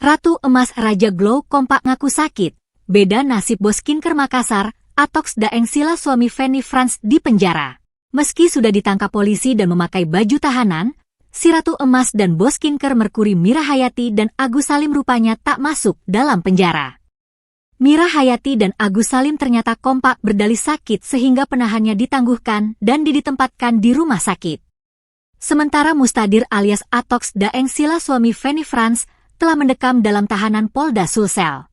Ratu Emas Raja Glow kompak ngaku sakit. Beda nasib bos skincare Makassar, Atox Daeng Sila suami Fanny Franz di penjara. Meski sudah ditangkap polisi dan memakai baju tahanan, si Ratu Emas dan bos skincare Merkuri Mira Hayati dan Agus Salim rupanya tak masuk dalam penjara. Mira Hayati dan Agus Salim ternyata kompak berdalih sakit sehingga penahannya ditangguhkan dan ditempatkan di rumah sakit. Sementara Mustadir alias Atox Daeng Sila suami Fanny Franz telah mendekam dalam tahanan Polda Sulsel.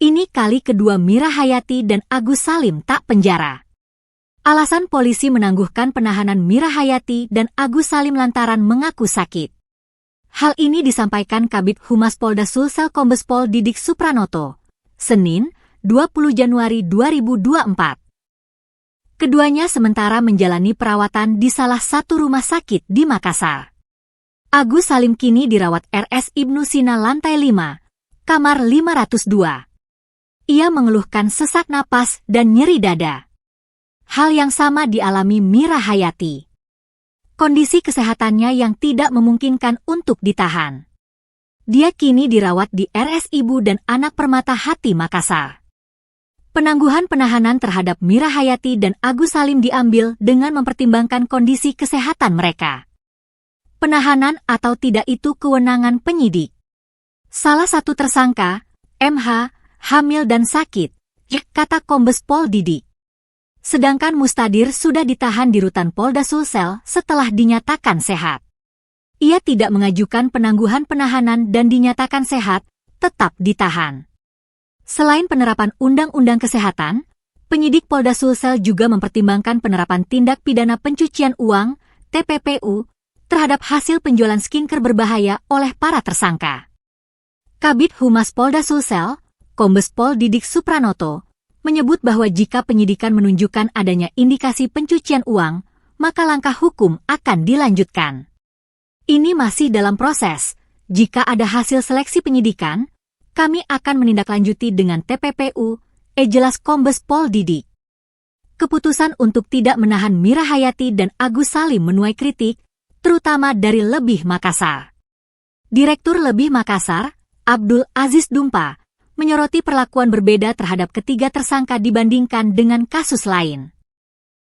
Ini kali kedua Mira Hayati dan Agus Salim tak penjara. Alasan polisi menangguhkan penahanan Mira Hayati dan Agus Salim lantaran mengaku sakit. Hal ini disampaikan Kabid Humas Polda Sulsel Kombes Pol Didik Supranoto, Senin, 20 Januari 2024. Keduanya sementara menjalani perawatan di salah satu rumah sakit di Makassar. Agus Salim kini dirawat RS Ibnu Sina lantai 5, kamar 502. Ia mengeluhkan sesak napas dan nyeri dada. Hal yang sama dialami Mira Hayati. Kondisi kesehatannya yang tidak memungkinkan untuk ditahan. Dia kini dirawat di RS Ibu dan Anak Permata Hati Makassar. Penangguhan penahanan terhadap Mira Hayati dan Agus Salim diambil dengan mempertimbangkan kondisi kesehatan mereka. Penahanan atau tidak itu kewenangan penyidik. Salah satu tersangka, MH, hamil dan sakit, kata Kombes Pol Didik. Sedangkan Mustadir sudah ditahan di rutan Polda Sulsel setelah dinyatakan sehat. Ia tidak mengajukan penangguhan penahanan dan dinyatakan sehat, tetap ditahan. Selain penerapan Undang-Undang Kesehatan, penyidik Polda Sulsel juga mempertimbangkan penerapan tindak pidana pencucian uang, TPPU, terhadap hasil penjualan skincare berbahaya oleh para tersangka. Kabid Humas Polda Sulsel, Kombes Pol Didik Supranoto, menyebut bahwa jika penyidikan menunjukkan adanya indikasi pencucian uang, maka langkah hukum akan dilanjutkan. Ini masih dalam proses. Jika ada hasil seleksi penyidikan, kami akan menindaklanjuti dengan TPPU, jelas Kombes Pol Didik. Keputusan untuk tidak menahan Mira Hayati dan Agus Salim menuai kritik, terutama dari Lebih Makassar. Direktur Lebih Makassar, Abdul Aziz Dumpa, menyoroti perlakuan berbeda terhadap ketiga tersangka dibandingkan dengan kasus lain.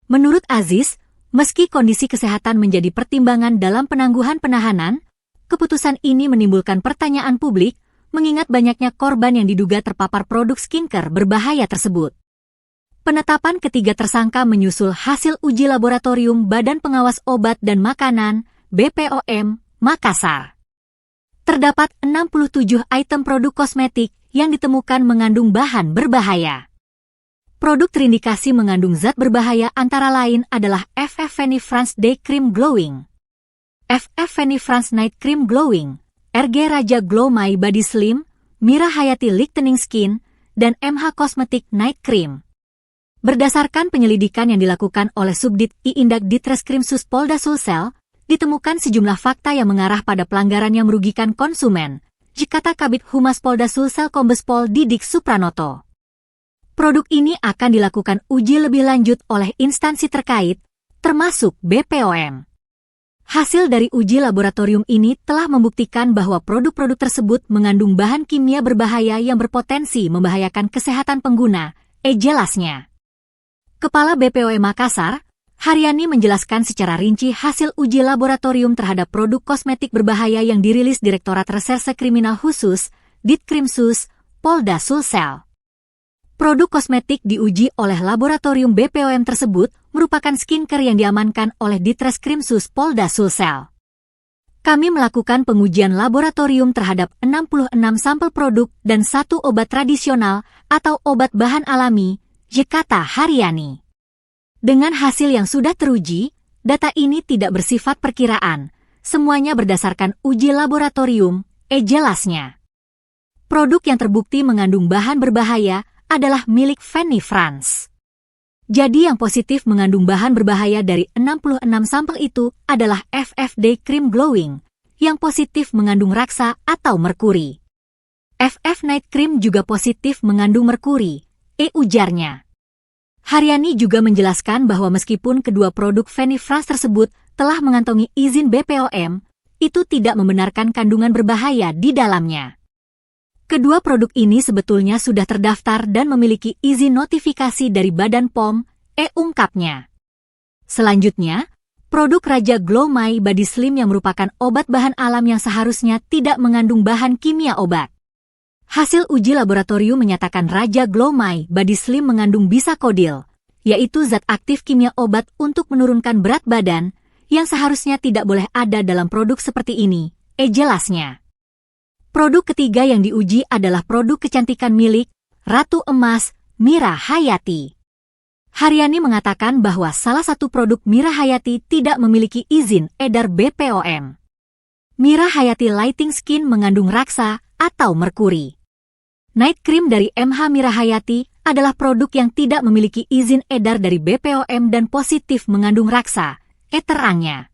Menurut Aziz, meski kondisi kesehatan menjadi pertimbangan dalam penangguhan penahanan, keputusan ini menimbulkan pertanyaan publik, mengingat banyaknya korban yang diduga terpapar produk skincare berbahaya tersebut. Penetapan ketiga tersangka menyusul hasil uji laboratorium Badan Pengawas Obat dan Makanan, BPOM, Makassar. Terdapat 67 item produk kosmetik yang ditemukan mengandung bahan berbahaya. Produk terindikasi mengandung zat berbahaya antara lain adalah FF Fanny Franz Day Cream Glowing, FF Fanny Franz Night Cream Glowing, RG Raja Glow My Body Slim, Mira Hayati Lightening Skin, dan MH Cosmetic Night Cream. Berdasarkan penyelidikan yang dilakukan oleh Subdit I-Indak Ditreskrim Sus Polda Sulsel, ditemukan sejumlah fakta yang mengarah pada pelanggaran yang merugikan konsumen, kata Kabid Humas Polda Sulsel Kombes Pol Didik Supranoto. Produk ini akan dilakukan uji lebih lanjut oleh instansi terkait, termasuk BPOM. Hasil dari uji laboratorium ini telah membuktikan bahwa produk-produk tersebut mengandung bahan kimia berbahaya yang berpotensi membahayakan kesehatan pengguna, jelasnya. Kepala BPOM Makassar, Haryani menjelaskan secara rinci hasil uji laboratorium terhadap produk kosmetik berbahaya yang dirilis Direktorat Reserse Kriminal Khusus, Ditkrimsus, Polda Sulsel. Produk kosmetik diuji oleh laboratorium BPOM tersebut merupakan skincare yang diamankan oleh Ditreskrimsus Polda Sulsel. Kami melakukan pengujian laboratorium terhadap 66 sampel produk dan 1 obat tradisional atau obat bahan alami, kata Haryani. Dengan hasil yang sudah teruji, data ini tidak bersifat perkiraan, semuanya berdasarkan uji laboratorium, jelasnya. Produk yang terbukti mengandung bahan berbahaya adalah milik Fanny Franz. Jadi yang positif mengandung bahan berbahaya dari 66 sampel itu adalah FF Day Cream Glowing, yang positif mengandung raksa atau merkuri. FF Night Cream juga positif mengandung merkuri, ujarnya. Haryani juga menjelaskan bahwa meskipun kedua produk Fanny Franz tersebut telah mengantongi izin BPOM, itu tidak membenarkan kandungan berbahaya di dalamnya. Kedua produk ini sebetulnya sudah terdaftar dan memiliki izin notifikasi dari Badan POM, ungkapnya. Selanjutnya, produk Raja Glow My Body Slim yang merupakan obat bahan alam yang seharusnya tidak mengandung bahan kimia obat. Hasil uji laboratorium menyatakan Raja Glow My Body Slim mengandung bisakodil, yaitu zat aktif kimia obat untuk menurunkan berat badan, yang seharusnya tidak boleh ada dalam produk seperti ini, jelasnya. Produk ketiga yang diuji adalah produk kecantikan milik Ratu Emas, Mira Hayati. Haryani mengatakan bahwa salah satu produk Mira Hayati tidak memiliki izin edar BPOM. Mira Hayati Lighting Skin mengandung raksa atau merkuri. Night Cream dari MH Mira Hayati adalah produk yang tidak memiliki izin edar dari BPOM dan positif mengandung raksa, terangnya.